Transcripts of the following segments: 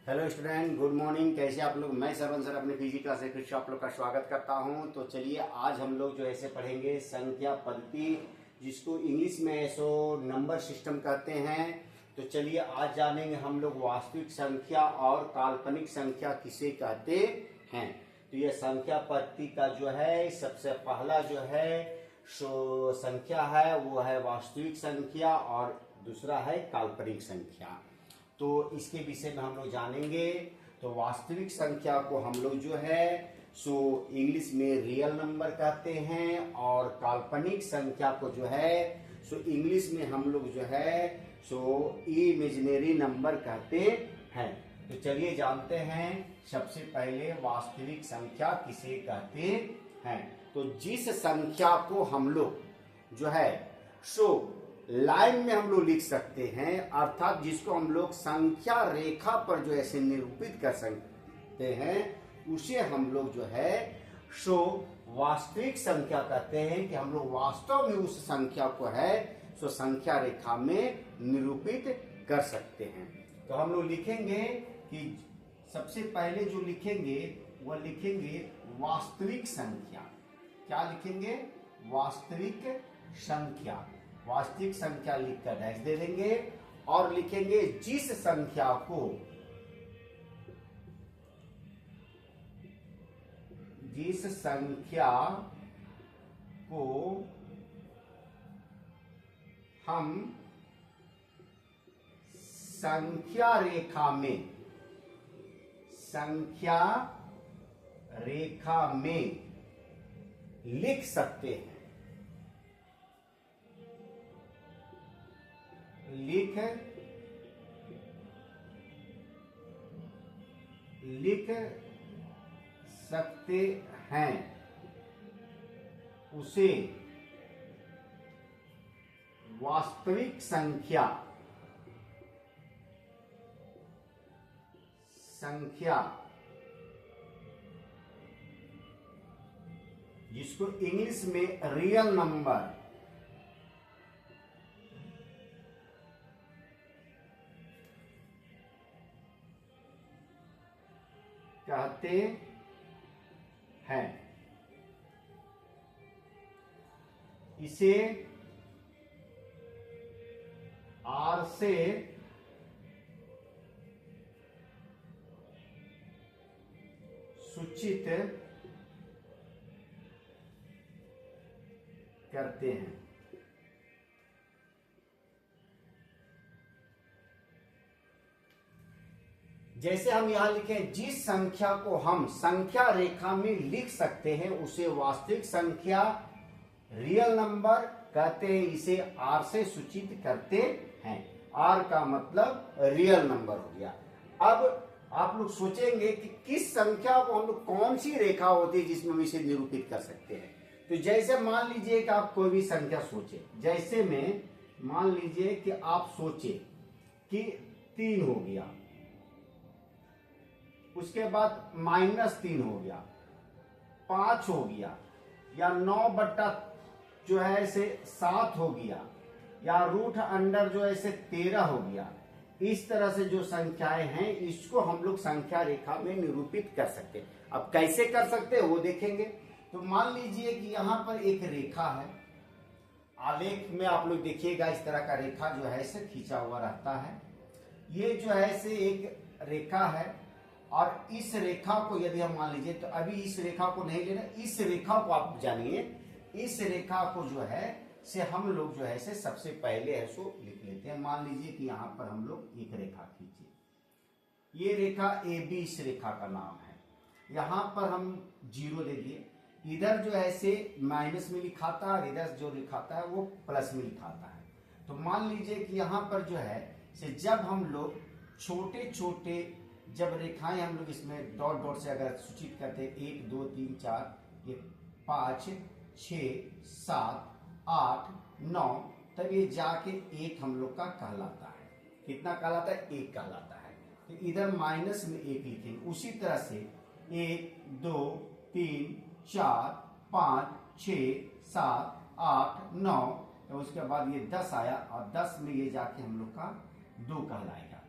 Hello student, good morning. कैसे आप लोग? मैं सरवन सर अपने पीजी क्लास से फिर से आप लोग का स्वागत करता हूं। तो चलिए आज हम लोग जो ऐसे पढ़ेंगे संख्या पद्धति, जिसको इंग्लिश में ऐसो नंबर सिस्टम कहते हैं। तो चलिए आज जानेंगे हम लोग वास्तविक संख्या और काल्पनिक संख्या किसे कहते हैं। तो ये संख्या पद्धति का जो है सबसे पहला जो है सो संख्या है वो है वास्तविक संख्या और दूसरा है काल्पनिक संख्या। तो इसके विषय में हम लोग जानेंगे। तो वास्तविक संख्या को हम लोग जो है सो इंग्लिश में रियल नंबर कहते हैं और काल्पनिक संख्या को जो है सो इंग्लिश में हम लोग जो है सो इमेजिनरी नंबर कहते हैं। तो चलिए जानते हैं सबसे पहले वास्तविक संख्या किसे कहते हैं। तो जिस संख्या को हम लोग जो है सो लाइन में हम लोग लिख सकते हैं, अर्थात जिसको हम लोग संख्या रेखा पर जो ऐसे निरूपित कर सकते हैं, उसे हम लोग जो है सो वास्तविक संख्या कहते हैं। कि हम लोग वास्तव में उस संख्या को है सो संख्या रेखा में निरूपित कर सकते हैं। तो हम लोग लिखेंगे कि सबसे पहले जो लिखेंगे वह लिखेंगे वास्तविक संख्या। क्या लिखेंगे? वास्तविक संख्या। वास्तविक संख्या लिखकर डैश दे देंगे और लिखेंगे जिस संख्या को हम संख्या रेखा में लिख सकते हैं। लिख सकते हैं, उसे वास्तविक संख्या जिसको इंग्लिश में रियल नंबर कहते हैं। इसे आर से सूचित करते हैं। जैसे हम यहां लिखें जिस संख्या को हम संख्या रेखा में लिख सकते हैं उसे वास्तविक संख्या रियल नंबर कहते हैं। इसे आर से सूचित करते हैं। आर का मतलब रियल नंबर हो गया। अब आप लोग सोचेंगे कि किस संख्या को हम लोग कौन सी रेखा होती है जिसमें हम इसे निरूपित कर सकते हैं। तो जैसे मान लीजिए कि आप कोई भी संख्या सोचे, जैसे में मान लीजिए कि आप सोचे कि 3 हो गया, उसके बाद -3 हो गया, 5 हो गया, या 9/, जो है ऐसे 7 हो गया, या √अंडर जो ऐसे 13 हो गया। इस तरह से जो संख्याएं हैं इसको हम लोग संख्या रेखा में निरूपित कर सकते हैं। अब कैसे कर सकते हैं वो देखेंगे। तो मान लीजिए कि यहां पर एक रेखा है। आलेख में आप लोग देखिएगा इस तरह का रेखा जो है ऐसे खींचा हुआ रहता है। ये जो है ऐसे एक रेखा है और इस रेखा को यदि हम मान लीजिए, तो अभी इस रेखा को नहीं लेना, इस रेखा को आप जानिए। इस रेखा को जो है से हम लोग जो है से सबसे पहले है सो लिख लेते हैं। मान लीजिए कि यहां पर हम लोग एक रेखा खींचे, ये रेखा AB इस रेखा का नाम है। यहां पर हम 0 दे दिए, इधर जो है से माइनस में लिखाता है, इधर जो लिखाता है वो प्लस में लिखाता है। तो मान लीजिए कि यहां पर जो है से जब हम लोग छोटे छोटे जब रेखाएं हम लोग इसमें डॉट डॉट से अगर सूचित करते 1 2 3 4, ये 5 6 7 8 9, तब ये जाके 1 हम लोग का कहलाता है। कितना कहलाता है? 1 कहलाता है। तो इधर माइनस में 1 लिखेंगे। उसी तरह से 1 2 3 4 5 6 7 8 9, तो उसके बाद ये 10 आया और 10 में ये जाके हम लोग का 2 कहलाएगा।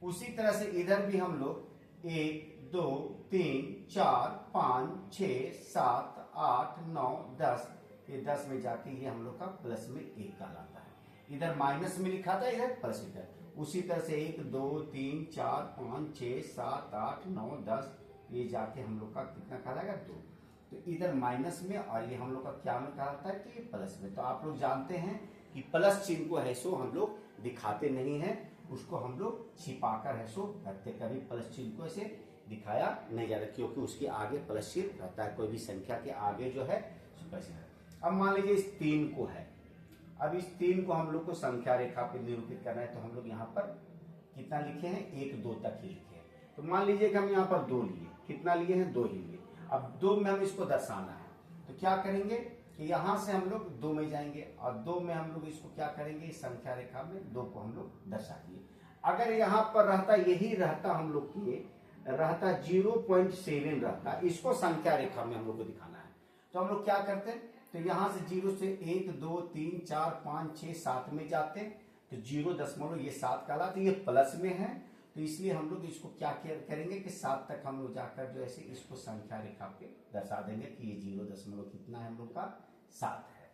उसी तरह से इधर भी हम लोग 1 2 3 4 5 6 7 8 9 10, ये 10 में जाके ये हम लोग का प्लस में 1 कहलाता है। इधर माइनस में लिखा था, इधर प्लस इधर। उसी तरह से 1 2 3 4 5 6 7 8 9 10, ये जाके हम लोग का कितना कहलाएगा 2। तो इधर माइनस में और ये हम लोग का क्या में कहलाता है कि प्लस में। तो आप लोग जानते हैं कि प्लस चिन्ह को है सो हम लोग दिखाते नहीं है, उसको हम लोग छिपाकर है सो रखते। कभी प्लस चिन्ह को ऐसे दिखाया नहीं जाता, क्योंकि उसके आगे प्लस चिन्ह रहता है, कोई भी संख्या के आगे जो है प्लस चिन्ह। अब मान लीजिए इस 3 को है, अब इस 3 को हम लोग को संख्या रेखा पे निरूपित करना है, तो हम लोग यहाँ पर कितना लिखे हैं 1 2 तक ही लिखे हैं। तो मान लीजिए कि हम यहाँ पर 2 लिए, कितना लिए हैं 2 ही लिए। अब 2 में हम इसको दर्शाना है, तो क्या करेंगे कि यहाँ से हम लोग 2 में जाएंगे और 2 में हम लोग इसको क्या करेंगे, इस संख्या रेखा में 2 को हम लोग दर्शा दिए। अगर यहाँ पर रहता, यही रहता हम लोग के रहता 0.7 रहता, इसको संख्या रेखा में हम लोग को दिखाना है, तो हम लोग क्या करते हैं, तो यहाँ से 0 से 1 2 3 4 5 6 7 में जाते हैं, तो 0 ये 7 कहलाता, ये प्लस में है, तो इसलिए हम लोग इसको क्या करेंगे कि 7 तक हम लोग जाकर जो ऐसे इसको संख्या रेखा पे दर्शा देंगे कि ये 0 कितना है हम लोग का 7 है।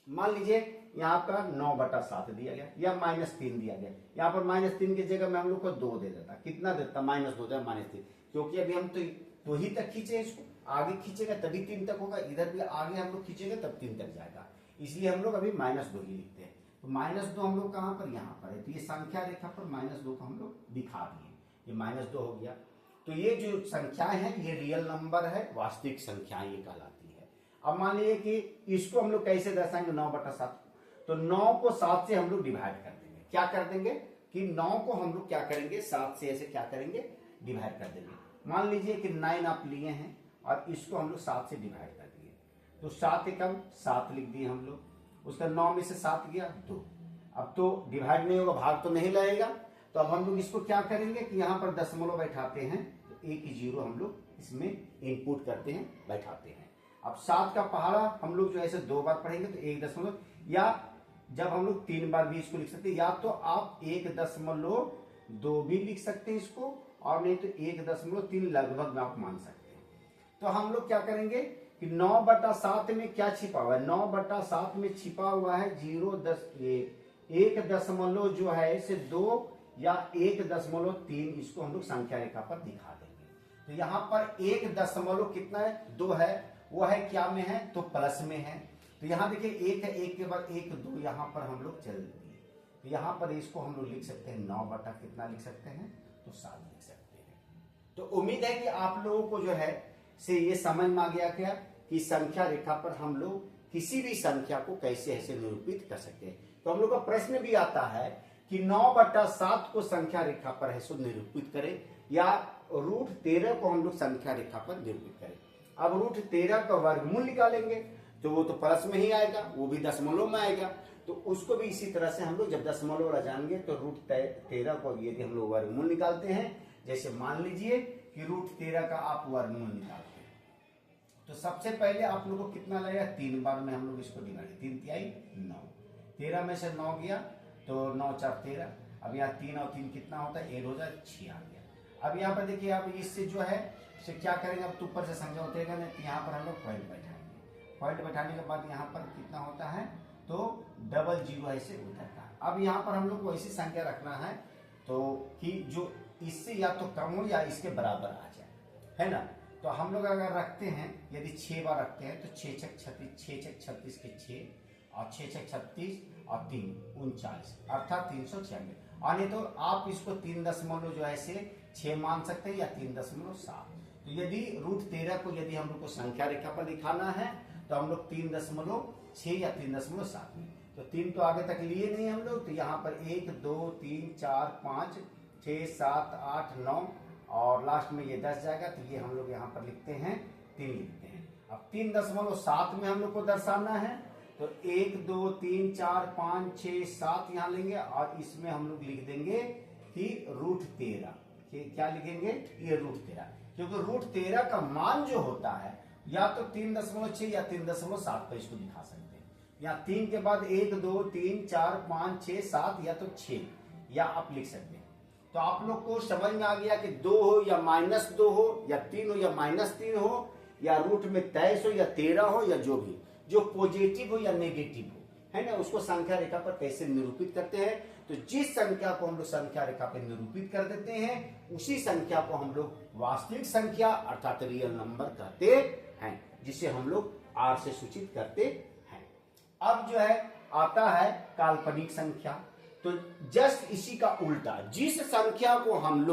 मान लीजिए यहाँ पर 9/7 दिया गया या -3 दिया गया, यहाँ पर -3 की जगह में हम लोग को 2 दे देता, कितना देता -2 -3, क्योंकि अभी हम तो 2 ही तक खींचे, इसको आगे खींचेगा तभी 3 तक होगा, इधर भी आगे हम लोग खींचेंगे तब 3 तक जाएगा, इसलिए हम लोग अभी -2 ही लिखते हैं। तो -2 हम लोग कहाँ पर, यहाँ पर है, तो ये संख्या रेखा पर -2 को हम लोग दिखा दिए, ये -2 हो गया। तो ये जो संख्याएं हैं ये रियल नंबर है, वास्तविक संख्याएं ये कहलाती है। अब मान लीजिए कि इसको हम लोग कैसे दर्शाएंगे 9/7, तो 9 को 7 से हम लोग डिवाइड कर देंगे। क्या कर देंगे कि 9 को हम लोग क्या करेंगे 7 से ऐसे क्या करेंगे डिवाइड कर देंगे। मान लीजिए कि 9 आप लिए हैं और इसको हम लोग 7 से डिवाइड कर दिए, तो 7 एकम 7 लिख दिए हम लोग, उसका 9 में से 7 गया 2। अब तो डिवाइड नहीं होगा, भाग तो नहीं लगेगा, तो अब हम लोग इसको क्या करेंगे कि यहाँ पर दशमलव बैठाते हैं, तो एक 0 हम लोग इसमें इनपुट करते हैं, बैठाते हैं। अब 7 का पहाड़ा हम लोग जो ऐसे 2 बार पढ़ेंगे, तो 1 या जब हम लोग 3 बार भी इसको लिख सकते हैं, या तो आप 1.2 भी लिख सकते हैं इसको, और नहीं तो 1.3 लगभग आप मान सकते हैं। तो हम लोग क्या करेंगे कि 9/7 में क्या छिपा हुआ है, 9/7 में छिपा हुआ है 1 जो है इसे 2 या 1.3, इसको हम लोग संख्या रेखा पर दिखा देंगे। तो यहाँ पर 1 कितना है 2 है, वो है क्या में है, तो प्लस में है। तो यहाँ देखिए 1 है, 1 के बाद 1 2, यहाँ पर हम लोग चल दिए, तो यहाँ पर इसको हम लोग लिख सकते हैं 9 कितना लिख सकते हैं, तो 7 लिख सकते हैं। तो उम्मीद है कि आप लोगों को जो है से ये समझ में आ गया क्या कि संख्या रेखा पर हम लोग किसी भी संख्या को कैसे ऐसे निरूपित कर सकते हैं। तो हम लोग का प्रश्न भी आता है कि 9/7 को संख्या रेखा पर है सो निरूपित करें, या √13 को हम लोग संख्या रेखा पर निरूपित करें। अब √13 का वर्गमूल निकालेंगे तो वो तो प्लस में ही आएगा, वो भी दशमलव में आएगा, तो उसको भी इसी तरह से हम लोग जब दशमलव रजाएंगे तो √13 को यदि हम लोग वर्गमूल निकालते हैं, जैसे मान लीजिए कि √13 का आप वर्गमूल निकालते हैं, तो सबसे पहले आप लोगों को कितना लगेगा, 3 बार में हम लोग इसको डिवाइड, 3 तिहाई 9, 13 में से 9 गया तो 9 4 13, अब यहाँ 3 और 3 कितना होता है 1 हो जाए 6 आ गया। अब यहाँ पर देखिए आप इससे जो है से क्या करेंगे, अब तो ऊपर से संख्या उतरेगा नहीं, तो यहाँ पर हम लोग पॉइंट बैठाएंगे, पॉइंट बैठाने के बाद यहाँ पर कितना होता है तो 00 ऐसे उतरता है। अब यहाँ पर हम लोग को ऐसी संख्या रखना है तो कि जो इससे या तो कम हो या इसके बराबर आ जाए, है ना। तो हम लोग अगर रखते हैं, यदि 6 बार रखते हैं तो 6 छक 36, 6 छक 36 के 6 और 6 छक 36 और 3 39, अर्थात 396। और नहीं तो आप इसको 3 दशमलव जो है से 6 मान सकते हैं या 3.7। तो यदि √13 को यदि हम लोग को संख्या रेखा पर दिखाना है तो हम लोग 3.6 या 3.7 में, तो 3 तो आगे तक लिए नहीं हम लोग, तो यहाँ पर 1 2 3 4 5 6 7 8 9 और लास्ट में ये 10 जाएगा, तो ये हम लोग यहाँ पर लिखते हैं 3 लिखते हैं। अब 3.7 में हम लोग को दर्शाना है, तो 1 2 3 4 5 6 7 यहाँ लेंगे और इसमें हम लोग लिख देंगे कि √13, क्या लिखेंगे ये √13, क्योंकि √13 का मान जो होता है या तो 3.6 या 3.7 पर इसको दिखा सकते हैं। यहाँ 3 के बाद 1 2 3 4 5 6 7 या तो 6 या आप लिख सकते हैं। तो तो आप लोग को समझ में आ गया कि 2 हो या -2 हो या 3 हो या -3 हो या रूट में 23 हो या 13 हो या जो भी, जो पॉजिटिव हो या नेगेटिव हो, है ना, उसको संख्या रेखा पर कैसे निरूपित करते हैं। तो जिस संख्या को हम लोग संख्या रेखा पर निरूपित कर देते हैं उसी संख्या को हम लोग वास्तविक संख्या अर्थात रियल नंबर कहते हैं, जिसे हम लोग आर से सूचित करते हैं। अब जो है आता है काल्पनिक संख्या। तो जस्ट इसी का उल्टा, जिस संख्या को हम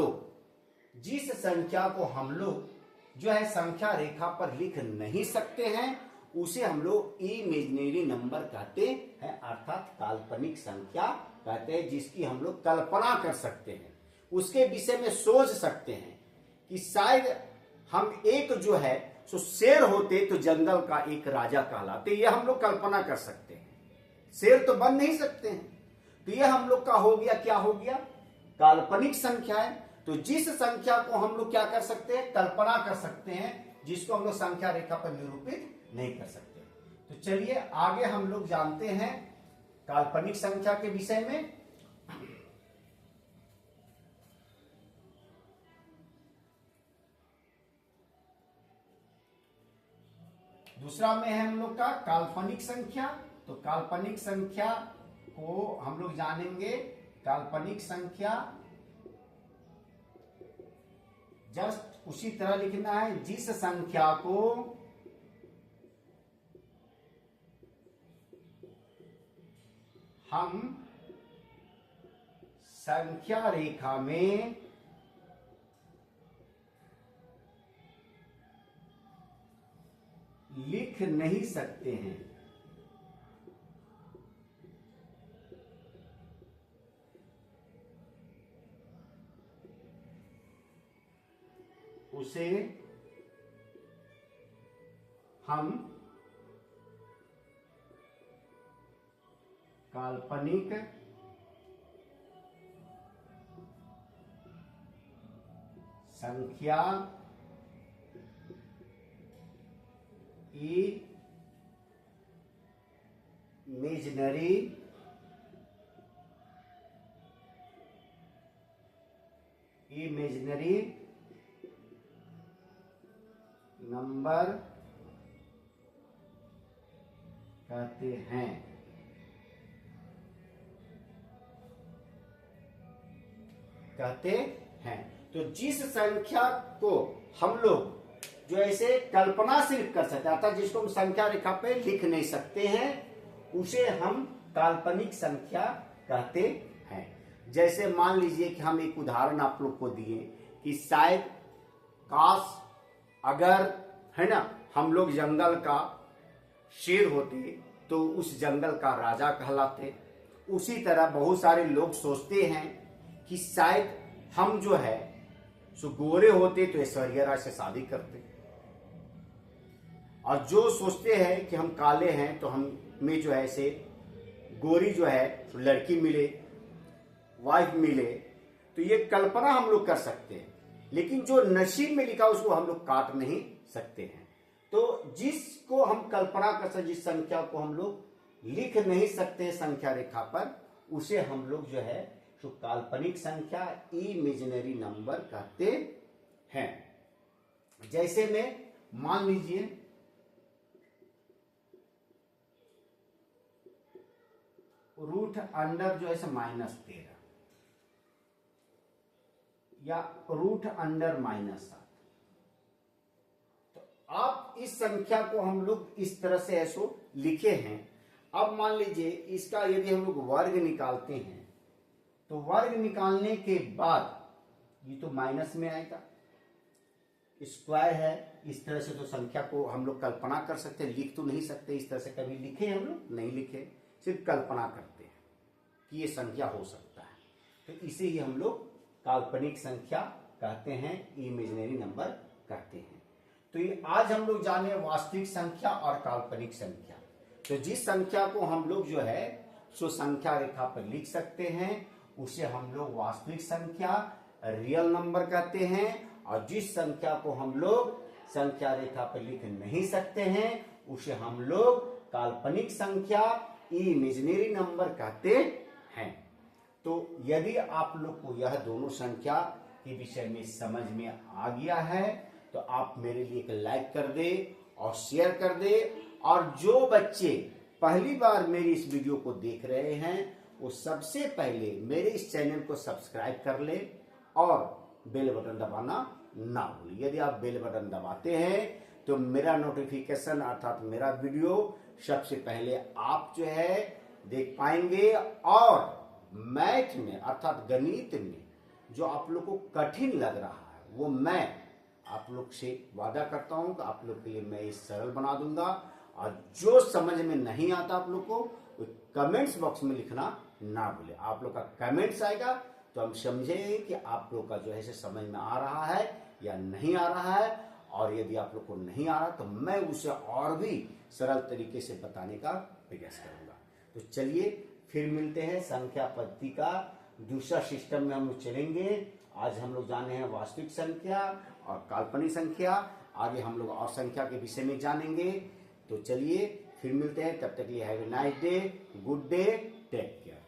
लोग जो है संख्या रेखा पर लिख नहीं सकते हैं उसे हम लोग इमेजिनरी नंबर कहते हैं, अर्थात काल्पनिक संख्या कहते हैं, जिसकी हम लोग कल्पना कर सकते हैं, उसके विषय में सोच सकते हैं कि शायद हम एक जो है सो शेर होते तो जंगल का एक राजा कहलाते, ये हम लोग कल्पना कर सकते हैं। शेर तो बन नहीं सकते हैं, तो ये हम लोग का हो गया, क्या हो गया, काल्पनिक संख्या है। तो जिस संख्या को हम लोग क्या कर सकते हैं, कल्पना कर सकते हैं, जिसको हम लोग संख्या रेखा पर निरूपित नहीं कर सकते। तो चलिए आगे हम लोग जानते हैं काल्पनिक संख्या के विषय में। दूसरा में है हम लोग का काल्पनिक संख्या। तो काल्पनिक संख्या को हम लोग जानेंगे, काल्पनिक संख्या जस्ट उसी तरह लिखना है, जिस संख्या को हम संख्या रेखा में लिख नहीं सकते हैं, उसे हम काल्पनिक संख्या इमेजिनरी नंबर कहते हैं। तो जिस संख्या को हम लोग जो ऐसे कल्पना सिर्फ कर सकते हैं, अर्थात जिसको हम संख्या रेखा पे लिख नहीं सकते हैं, उसे हम काल्पनिक संख्या कहते हैं। जैसे मान लीजिए कि हम एक उदाहरण आप लोग को दिए कि शायद काश अगर, है ना, हम लोग जंगल का शेर होते तो उस जंगल का राजा कहलाते। उसी तरह बहुत सारे लोग सोचते हैं कि शायद हम जो है सो गोरे होते तो ऐश्वर्या राय से शादी करते, और जो सोचते हैं कि हम काले हैं तो हम में जो है ऐसे गोरी जो है तो लड़की मिले, वाइफ मिले। तो ये कल्पना हम लोग कर सकते हैं, लेकिन जो नसीब में लिखा उसको हम लोग काट नहीं सकते हैं। तो जिसको हम कल्पना कर सकते, जिस संख्या को हम लोग लिख नहीं सकते संख्या रेखा पर, उसे हम लोग जो है तो काल्पनिक संख्या इमेजिनरी नंबर कहते हैं। जैसे में मान लीजिए रूट अंडर जो है -13 या रूट अंडर -7। तो आप इस संख्या को हम लोग इस तरह से ऐसो लिखे हैं। अब मान लीजिए इसका यदि हम लोग वर्ग निकालते हैं तो वर्ग निकालने के बाद ये तो माइनस में आएगा, स्क्वायर है, इस तरह से तो संख्या को हम लोग कल्पना कर सकते हैं, लिख तो नहीं सकते। इस तरह से कभी लिखे हम लोग नहीं लिखे, सिर्फ कल्पना करते हैं कि ये संख्या हो सकता है। तो इसे ही हम लोग काल्पनिक संख्या कहते हैं, इमेजिनरी नंबर कहते हैं। तो ये आज हम लोग जाने वास्तविक संख्या और काल्पनिक संख्या। तो जिस संख्या को हम लोग जो है सो संख्या रेखा पर लिख सकते हैं उसे हम लोग वास्तविक संख्या रियल नंबर कहते हैं, और जिस संख्या को हम लोग संख्या रेखा पर लिख नहीं सकते हैं उसे हम लोग काल्पनिक संख्या इमेजिनरी नंबर कहते हैं। तो यदि आप लोग को यह दोनों संख्या के विषय में समझ में आ गया है तो आप मेरे लिए एक लाइक कर दे और शेयर कर दे, और जो बच्चे पहली बार मेरी इस वीडियो को देख रहे हैं वो सबसे पहले मेरे इस चैनल को सब्सक्राइब कर ले और बेल बटन दबाना ना भूलें। यदि आप बेल बटन दबाते हैं तो मेरा नोटिफिकेशन अर्थात मेरा वीडियो सबसे पहले आप जो है देख पाएंगे, और मैथ में अर्थात गणित में जो आप लोग को कठिन लग रहा है वो मैं आप लोग से वादा करता हूं कि आप लोग के लिए मैं ये सरल बना दूंगा। और जो समझ में नहीं आता आप लोग को कमेंट्स बॉक्स में लिखना ना भूले। आप लोग का कमेंट्स आएगा तो हम समझेंगे कि आप लोग का जो है समझ में आ रहा है या नहीं आ रहा है, और यदि आप लोग को नहीं आ रहा तो मैं उसे और भी सरल तरीके से बताने का प्रयास करूंगा। तो चलिए फिर मिलते हैं संख्या पद्धति का दूसरा सिस्टम में हम लोग चलेंगे। आज हम लोग जाने हैं वास्तविक संख्या और काल्पनिक संख्या, आगे हम लोग और संख्या के विषय में जानेंगे। तो चलिए फिर मिलते हैं, तब तक के लिए have a nice day, good day, take care.